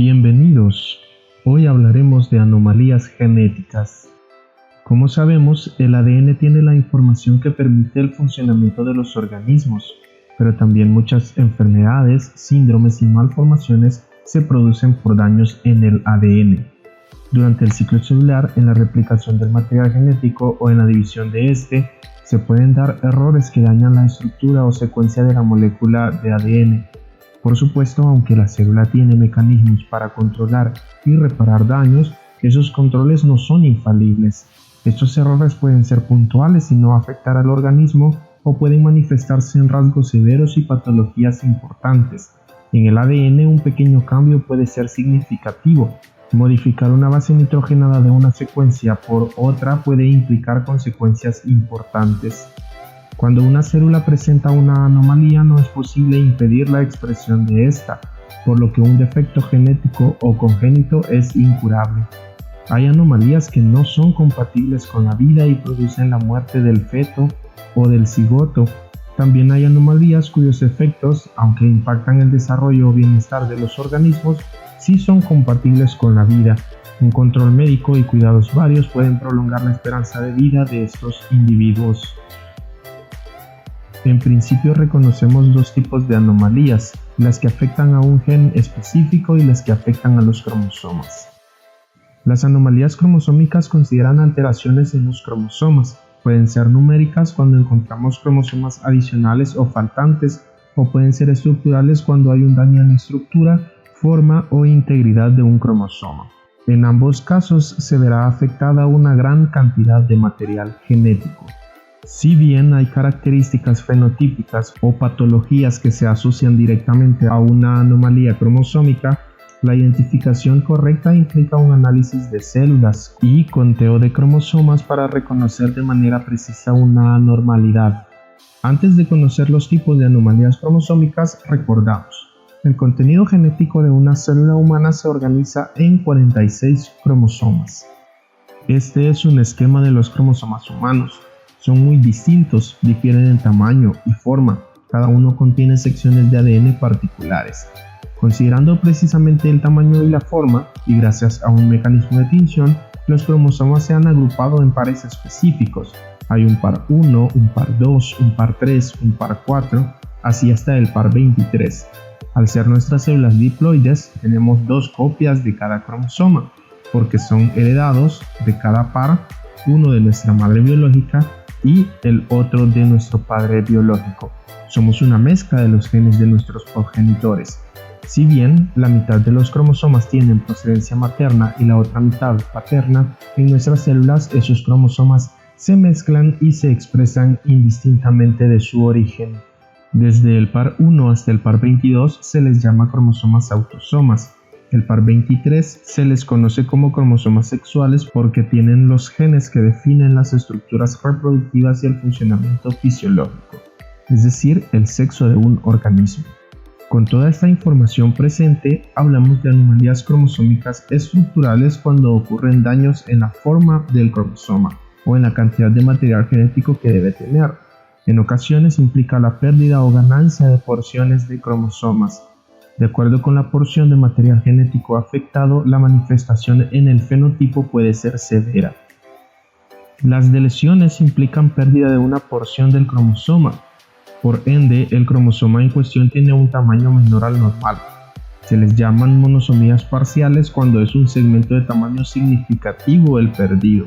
Bienvenidos. Hoy hablaremos de anomalías genéticas. Como sabemos, el ADN tiene la información que permite el funcionamiento de los organismos, pero también muchas enfermedades, síndromes y malformaciones se producen por daños en el ADN. Durante el ciclo celular, en la replicación del material genético o en la división de este, se pueden dar errores que dañan la estructura o secuencia de la molécula de ADN. Por supuesto, aunque la célula tiene mecanismos para controlar y reparar daños, esos controles no son infalibles. Estos errores pueden ser puntuales y no afectar al organismo o pueden manifestarse en rasgos severos y patologías importantes. En el ADN, un pequeño cambio puede ser significativo. Modificar una base nitrogenada de una secuencia por otra puede implicar consecuencias importantes. Cuando una célula presenta una anomalía, no es posible impedir la expresión de esta, por lo que un defecto genético o congénito es incurable. Hay anomalías que no son compatibles con la vida y producen la muerte del feto o del cigoto. También hay anomalías cuyos efectos, aunque impactan el desarrollo o bienestar de los organismos, sí son compatibles con la vida. Un control médico y cuidados varios pueden prolongar la esperanza de vida de estos individuos. En principio reconocemos dos tipos de anomalías, las que afectan a un gen específico y las que afectan a los cromosomas. Las anomalías cromosómicas consideran alteraciones en los cromosomas. Pueden ser numéricas cuando encontramos cromosomas adicionales o faltantes, o pueden ser estructurales cuando hay un daño en la estructura, forma o integridad de un cromosoma. En ambos casos se verá afectada una gran cantidad de material genético. Si bien hay características fenotípicas o patologías que se asocian directamente a una anomalía cromosómica, la identificación correcta implica un análisis de células y conteo de cromosomas para reconocer de manera precisa una anormalidad. Antes de conocer los tipos de anomalías cromosómicas, recordamos: el contenido genético de una célula humana se organiza en 46 cromosomas. Este es un esquema de los cromosomas humanos. Son muy distintos, difieren en tamaño y forma. Cada uno contiene secciones de ADN particulares. Considerando precisamente el tamaño y la forma, y gracias a un mecanismo de tinción, los cromosomas se han agrupado en pares específicos. Hay un par 1, un par 2, un par 3, un par 4, así hasta el par 23. Al ser nuestras células diploides, tenemos dos copias de cada cromosoma, porque son heredados de cada par, uno de nuestra madre biológica y el otro de nuestro padre biológico. Somos una mezcla de los genes de nuestros progenitores. Si bien la mitad de los cromosomas tienen procedencia materna y la otra mitad paterna, en nuestras células esos cromosomas se mezclan y se expresan indistintamente de su origen. Desde el par 1 hasta el par 22 se les llama cromosomas autosomas. El par 23 se les conoce como cromosomas sexuales porque tienen los genes que definen las estructuras reproductivas y el funcionamiento fisiológico, es decir, el sexo de un organismo. Con toda esta información presente, hablamos de anomalías cromosómicas estructurales cuando ocurren daños en la forma del cromosoma o en la cantidad de material genético que debe tener. En ocasiones implica la pérdida o ganancia de porciones de cromosomas. De acuerdo con la porción de material genético afectado, la manifestación en el fenotipo puede ser severa. Las deleciones implican pérdida de una porción del cromosoma. Por ende, el cromosoma en cuestión tiene un tamaño menor al normal. Se les llaman monosomías parciales cuando es un segmento de tamaño significativo el perdido.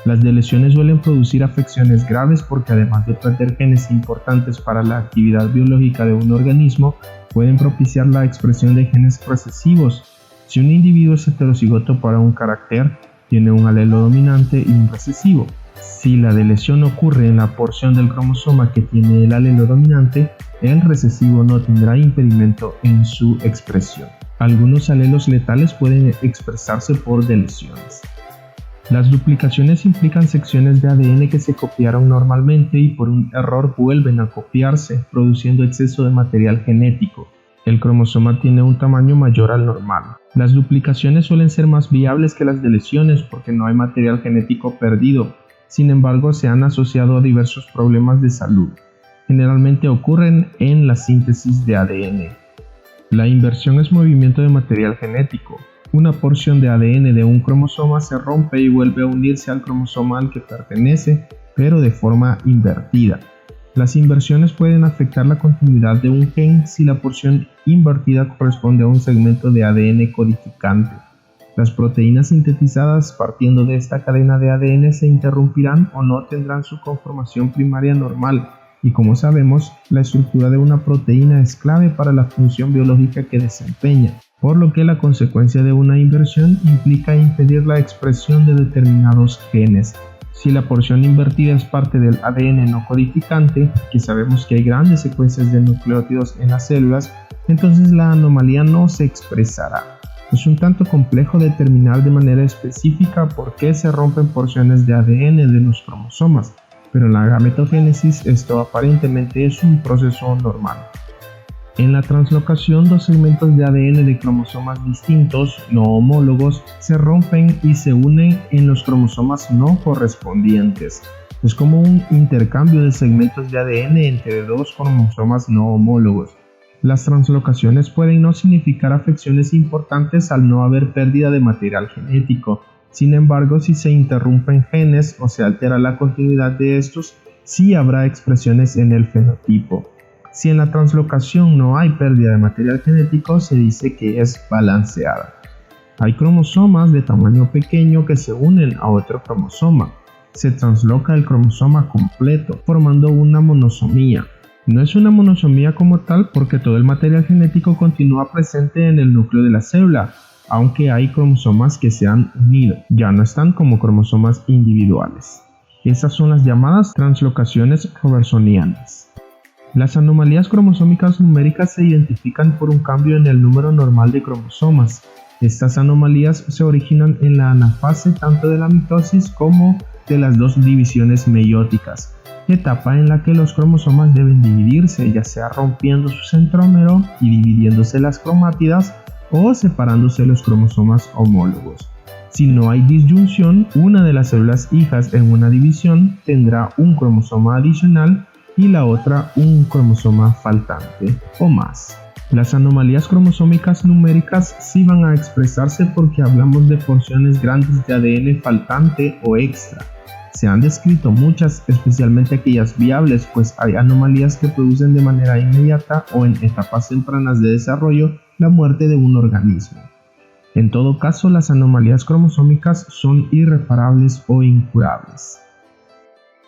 Las deleciones suelen producir afecciones graves porque además de perder genes importantes para la actividad biológica de un organismo, pueden propiciar la expresión de genes recesivos. Si un individuo es heterocigoto para un carácter, tiene un alelo dominante y un recesivo. Si la deleción ocurre en la porción del cromosoma que tiene el alelo dominante, el recesivo no tendrá impedimento en su expresión. Algunos alelos letales pueden expresarse por deleciones. Las duplicaciones implican secciones de ADN que se copiaron normalmente y por un error vuelven a copiarse, produciendo exceso de material genético. El cromosoma tiene un tamaño mayor al normal. Las duplicaciones suelen ser más viables que las deleciones porque no hay material genético perdido. Sin embargo, se han asociado a diversos problemas de salud. Generalmente ocurren en la síntesis de ADN. La inversión es movimiento de material genético. Una porción de ADN de un cromosoma se rompe y vuelve a unirse al cromosoma al que pertenece, pero de forma invertida. Las inversiones pueden afectar la continuidad de un gen si la porción invertida corresponde a un segmento de ADN codificante. Las proteínas sintetizadas partiendo de esta cadena de ADN se interrumpirán o no tendrán su conformación primaria normal, y como sabemos, la estructura de una proteína es clave para la función biológica que desempeña, por lo que la consecuencia de una inversión implica impedir la expresión de determinados genes. Si la porción invertida es parte del ADN no codificante, que sabemos que hay grandes secuencias de nucleótidos en las células, entonces la anomalía no se expresará. Es un tanto complejo determinar de manera específica por qué se rompen porciones de ADN de los cromosomas, pero en la gametogénesis esto aparentemente es un proceso normal. En la translocación, dos segmentos de ADN de cromosomas distintos, no homólogos, se rompen y se unen en los cromosomas no correspondientes. Es como un intercambio de segmentos de ADN entre dos cromosomas no homólogos. Las translocaciones pueden no significar afecciones importantes al no haber pérdida de material genético. Sin embargo, si se interrumpen genes o se altera la continuidad de estos, sí habrá expresiones en el fenotipo. Si en la translocación no hay pérdida de material genético, se dice que es balanceada. Hay cromosomas de tamaño pequeño que se unen a otro cromosoma. Se transloca el cromosoma completo, formando una monosomía. No es una monosomía como tal porque todo el material genético continúa presente en el núcleo de la célula, aunque hay cromosomas que se han unido, ya no están como cromosomas individuales. Esas son las llamadas translocaciones robertsonianas. Las anomalías cromosómicas numéricas se identifican por un cambio en el número normal de cromosomas. Estas anomalías se originan en la anafase tanto de la mitosis como de las dos divisiones meióticas, etapa en la que los cromosomas deben dividirse, ya sea rompiendo su centrómero y dividiéndose las cromátidas o separándose los cromosomas homólogos. Si no hay disyunción, una de las células hijas en una división tendrá un cromosoma adicional y la otra un cromosoma faltante o más. Las anomalías cromosómicas numéricas sí van a expresarse porque hablamos de porciones grandes de ADN faltante o extra. Se han descrito muchas, especialmente aquellas viables, pues hay anomalías que producen de manera inmediata o en etapas tempranas de desarrollo la muerte de un organismo. En todo caso, las anomalías cromosómicas son irreparables o incurables.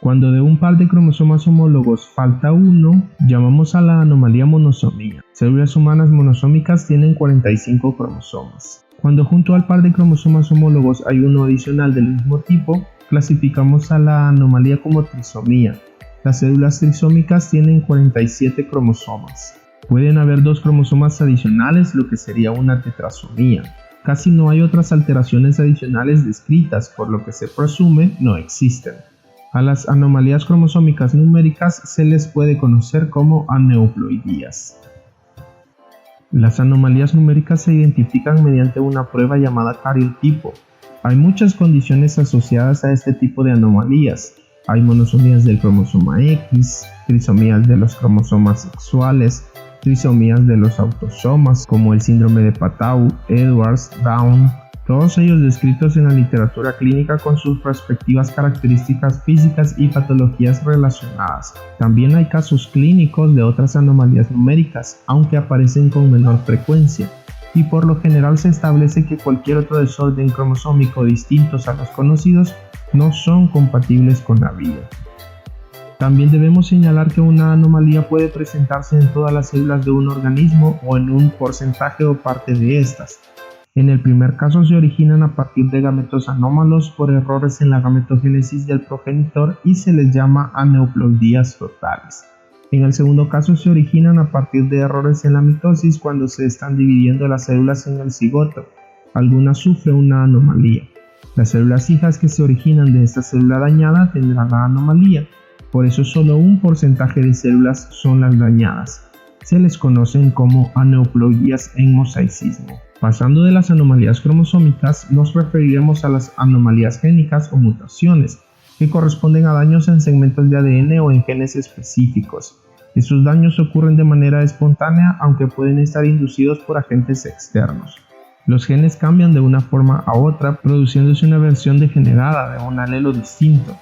Cuando de un par de cromosomas homólogos falta uno, llamamos a la anomalía monosomía. Células humanas monosómicas tienen 45 cromosomas. Cuando junto al par de cromosomas homólogos hay uno adicional del mismo tipo, clasificamos a la anomalía como trisomía. Las células trisómicas tienen 47 cromosomas. Pueden haber dos cromosomas adicionales, lo que sería una tetrasomía. Casi no hay otras alteraciones adicionales descritas, por lo que se presume no existen. A las anomalías cromosómicas numéricas se les puede conocer como aneuploidías. Las anomalías numéricas se identifican mediante una prueba llamada cariotipo. Hay muchas condiciones asociadas a este tipo de anomalías. Hay monosomías del cromosoma X, trisomías de los cromosomas sexuales, trisomías de los autosomas como el síndrome de Patau, Edwards, Down, todos ellos descritos en la literatura clínica con sus respectivas características físicas y patologías relacionadas. También hay casos clínicos de otras anomalías numéricas, aunque aparecen con menor frecuencia, y por lo general se establece que cualquier otro desorden cromosómico distintos a los conocidos no son compatibles con la vida. También debemos señalar que una anomalía puede presentarse en todas las células de un organismo o en un porcentaje o parte de estas. En el primer caso se originan a partir de gametos anómalos por errores en la gametogénesis del progenitor y se les llama aneuploidías totales. En el segundo caso se originan a partir de errores en la mitosis cuando se están dividiendo las células en el cigoto. Algunas sufren una anomalía. Las células hijas que se originan de esta célula dañada tendrán la anomalía. Por eso solo un porcentaje de células son las dañadas. Se les conocen como aneuploidías en mosaicismo. Pasando de las anomalías cromosómicas, nos referiremos a las anomalías génicas o mutaciones, que corresponden a daños en segmentos de ADN o en genes específicos. Estos daños ocurren de manera espontánea, aunque pueden estar inducidos por agentes externos. Los genes cambian de una forma a otra, produciéndose una versión degenerada de un alelo distinto.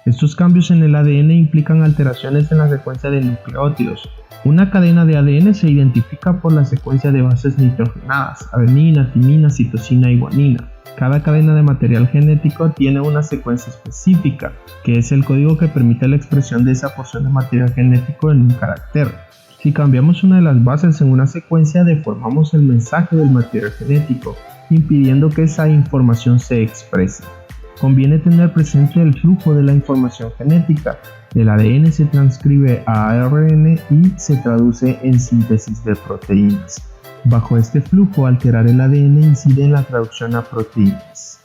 Estos cambios en el ADN implican alteraciones en la secuencia de nucleótidos. Una cadena de ADN se identifica por la secuencia de bases nitrogenadas, adenina, timina, citosina y guanina. Cada cadena de material genético tiene una secuencia específica, que es el código que permite la expresión de esa porción de material genético en un carácter. Si cambiamos una de las bases en una secuencia, deformamos el mensaje del material genético, impidiendo que esa información se exprese. Conviene tener presente el flujo de la información genética. El ADN se transcribe a ARN y se traduce en síntesis de proteínas. Bajo este flujo, alterar el ADN incide en la traducción a proteínas.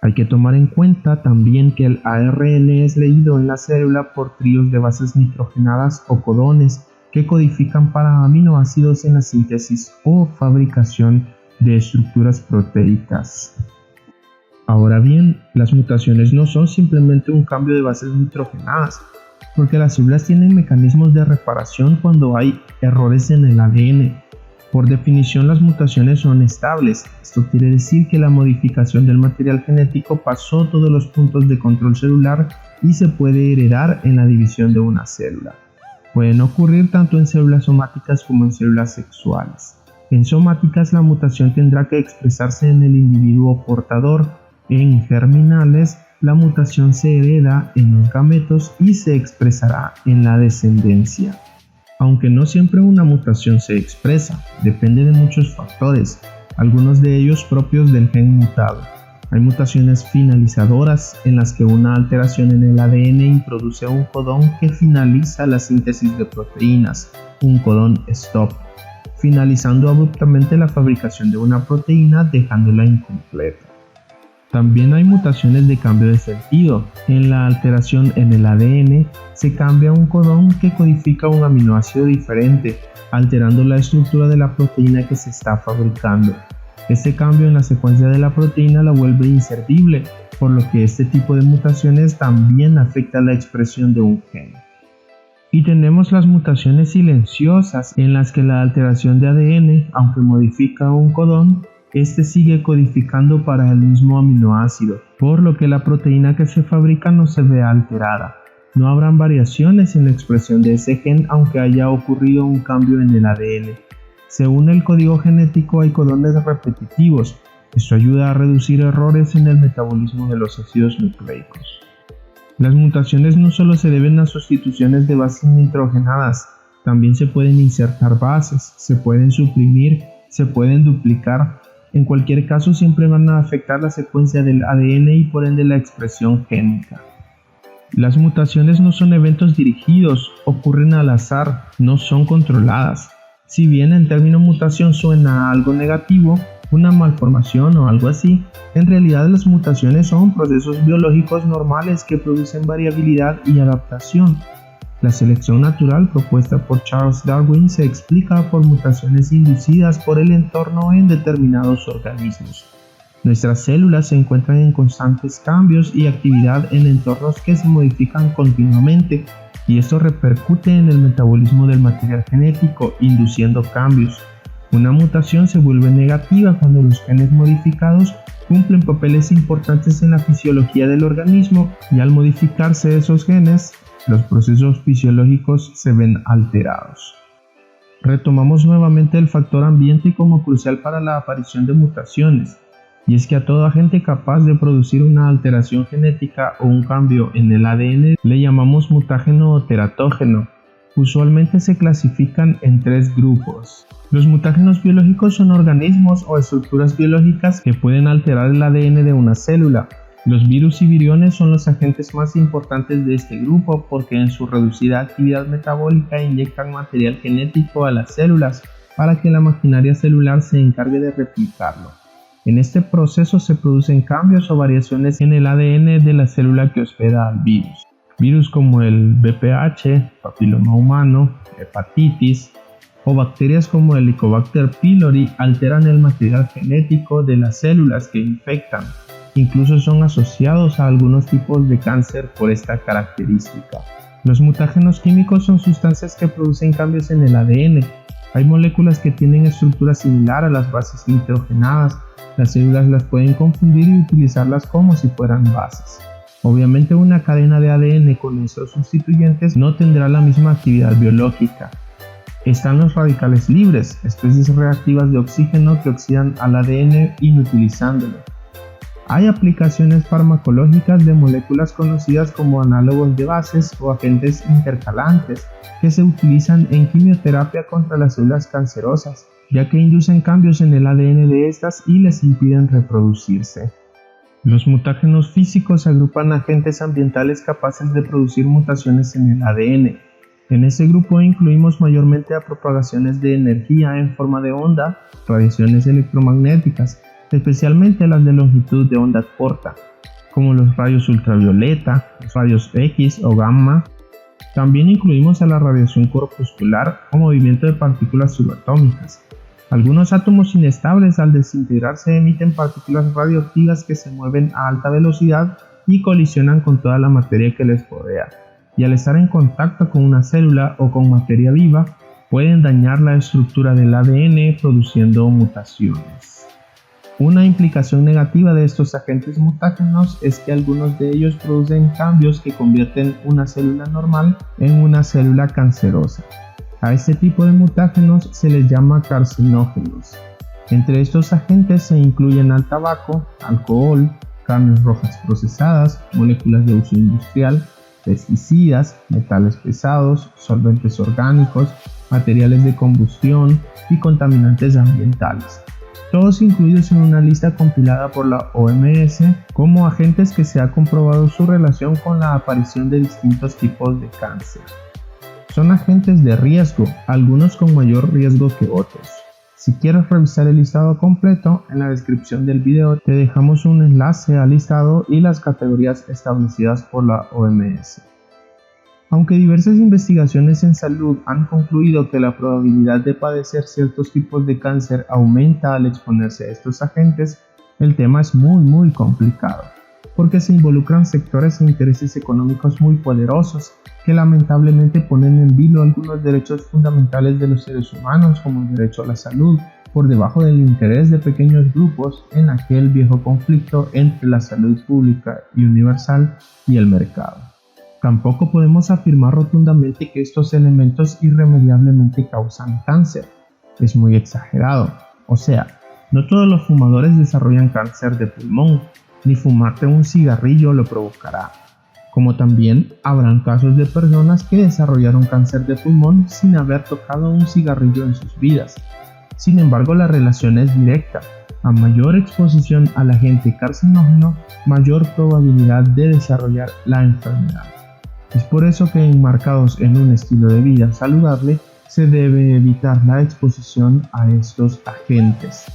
Hay que tomar en cuenta también que el ARN es leído en la célula por tríos de bases nitrogenadas o codones que codifican para aminoácidos en la síntesis o fabricación de estructuras proteicas. Ahora bien, las mutaciones no son simplemente un cambio de bases nitrogenadas, porque las células tienen mecanismos de reparación cuando hay errores en el ADN. Por definición, las mutaciones son estables. Esto quiere decir que la modificación del material genético pasó todos los puntos de control celular y se puede heredar en la división de una célula. Pueden ocurrir tanto en células somáticas como en células sexuales. En somáticas, la mutación tendrá que expresarse en el individuo portador. En germinales, la mutación se hereda en los gametos y se expresará en la descendencia. Aunque no siempre una mutación se expresa, depende de muchos factores, algunos de ellos propios del gen mutado. Hay mutaciones finalizadoras en las que una alteración en el ADN introduce un codón que finaliza la síntesis de proteínas, un codón stop, finalizando abruptamente la fabricación de una proteína dejándola incompleta. También hay mutaciones de cambio de sentido. En la alteración en el ADN se cambia un codón que codifica un aminoácido diferente, alterando la estructura de la proteína que se está fabricando. Este cambio en la secuencia de la proteína la vuelve inservible, por lo que este tipo de mutaciones también afecta la expresión de un gen. Y tenemos las mutaciones silenciosas, en las que la alteración de ADN, aunque modifica un codón, este sigue codificando para el mismo aminoácido, por lo que la proteína que se fabrica no se ve alterada. No habrán variaciones en la expresión de ese gen aunque haya ocurrido un cambio en el ADN. Según el código genético hay codones repetitivos. Esto ayuda a reducir errores en el metabolismo de los ácidos nucleicos. Las mutaciones no solo se deben a sustituciones de bases nitrogenadas, también se pueden insertar bases, se pueden suprimir, se pueden duplicar. En cualquier caso, siempre van a afectar la secuencia del ADN y por ende la expresión génica. Las mutaciones no son eventos dirigidos, ocurren al azar, no son controladas. Si bien el término mutación suena a algo negativo, una malformación o algo así, en realidad las mutaciones son procesos biológicos normales que producen variabilidad y adaptación. La selección natural propuesta por Charles Darwin se explica por mutaciones inducidas por el entorno en determinados organismos. Nuestras células se encuentran en constantes cambios y actividad en entornos que se modifican continuamente, y esto repercute en el metabolismo del material genético, induciendo cambios. Una mutación se vuelve negativa cuando los genes modificados cumplen papeles importantes en la fisiología del organismo, y al modificarse esos genes, los procesos fisiológicos se ven alterados. Retomamos nuevamente el factor ambiente como crucial para la aparición de mutaciones, y es que a todo agente capaz de producir una alteración genética o un cambio en el ADN le llamamos mutágeno o teratógeno. Usualmente se clasifican en tres grupos. Los mutágenos biológicos son organismos o estructuras biológicas que pueden alterar el ADN de una célula. Los virus y viriones son los agentes más importantes de este grupo porque en su reducida actividad metabólica inyectan material genético a las células para que la maquinaria celular se encargue de replicarlo. En este proceso se producen cambios o variaciones en el ADN de la célula que hospeda al virus. Virus como el VPH, papiloma humano, hepatitis o bacterias como el Helicobacter pylori alteran el material genético de las células que infectan. Incluso son asociados a algunos tipos de cáncer por esta característica. Los mutágenos químicos son sustancias que producen cambios en el ADN. Hay moléculas que tienen estructura similar a las bases nitrogenadas. Las células las pueden confundir y utilizarlas como si fueran bases. Obviamente una cadena de ADN con estos sustituyentes no tendrá la misma actividad biológica. Están los radicales libres, especies reactivas de oxígeno que oxidan al ADN inutilizándolo. Hay aplicaciones farmacológicas de moléculas conocidas como análogos de bases o agentes intercalantes que se utilizan en quimioterapia contra las células cancerosas, ya que inducen cambios en el ADN de estas y les impiden reproducirse. Los mutágenos físicos agrupan agentes ambientales capaces de producir mutaciones en el ADN. En ese grupo incluimos mayormente a propagaciones de energía en forma de onda, radiaciones electromagnéticas, especialmente las de longitud de onda corta, como los rayos ultravioleta, los rayos X o gamma. También incluimos a la radiación corpuscular o movimiento de partículas subatómicas. Algunos átomos inestables al desintegrarse emiten partículas radioactivas que se mueven a alta velocidad y colisionan con toda la materia que les rodea, y al estar en contacto con una célula o con materia viva, pueden dañar la estructura del ADN produciendo mutaciones. Una implicación negativa de estos agentes mutágenos es que algunos de ellos producen cambios que convierten una célula normal en una célula cancerosa. A este tipo de mutágenos se les llama carcinógenos. Entre estos agentes se incluyen al tabaco, alcohol, carnes rojas procesadas, moléculas de uso industrial, pesticidas, metales pesados, solventes orgánicos, materiales de combustión y contaminantes ambientales. Todos incluidos en una lista compilada por la OMS como agentes que se ha comprobado su relación con la aparición de distintos tipos de cáncer. Son agentes de riesgo, algunos con mayor riesgo que otros. Si quieres revisar el listado completo, en la descripción del video te dejamos un enlace al listado y las categorías establecidas por la OMS. Aunque diversas investigaciones en salud han concluido que la probabilidad de padecer ciertos tipos de cáncer aumenta al exponerse a estos agentes, el tema es muy complicado, porque se involucran sectores e intereses económicos muy poderosos que lamentablemente ponen en vilo algunos derechos fundamentales de los seres humanos, como el derecho a la salud, por debajo del interés de pequeños grupos en aquel viejo conflicto entre la salud pública y universal y el mercado. Tampoco podemos afirmar rotundamente que estos elementos irremediablemente causan cáncer. Es muy exagerado. O sea, no todos los fumadores desarrollan cáncer de pulmón, ni fumarte un cigarrillo lo provocará. Como también habrán casos de personas que desarrollaron cáncer de pulmón sin haber tocado un cigarrillo en sus vidas. Sin embargo, la relación es directa. A mayor exposición al agente carcinógeno, mayor probabilidad de desarrollar la enfermedad. Es por eso que enmarcados en un estilo de vida saludable, se debe evitar la exposición a estos agentes.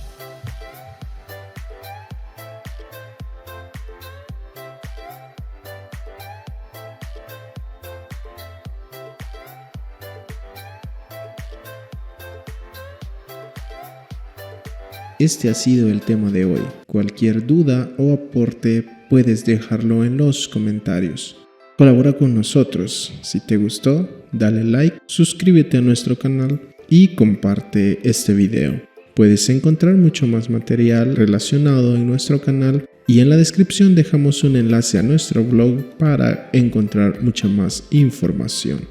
Este ha sido el tema de hoy. Cualquier duda o aporte puedes dejarlo en los comentarios. Colabora con nosotros. Si te gustó, dale like, suscríbete a nuestro canal y comparte este video. Puedes encontrar mucho más material relacionado en nuestro canal y en la descripción dejamos un enlace a nuestro blog para encontrar mucha más información.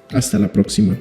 Hasta la próxima.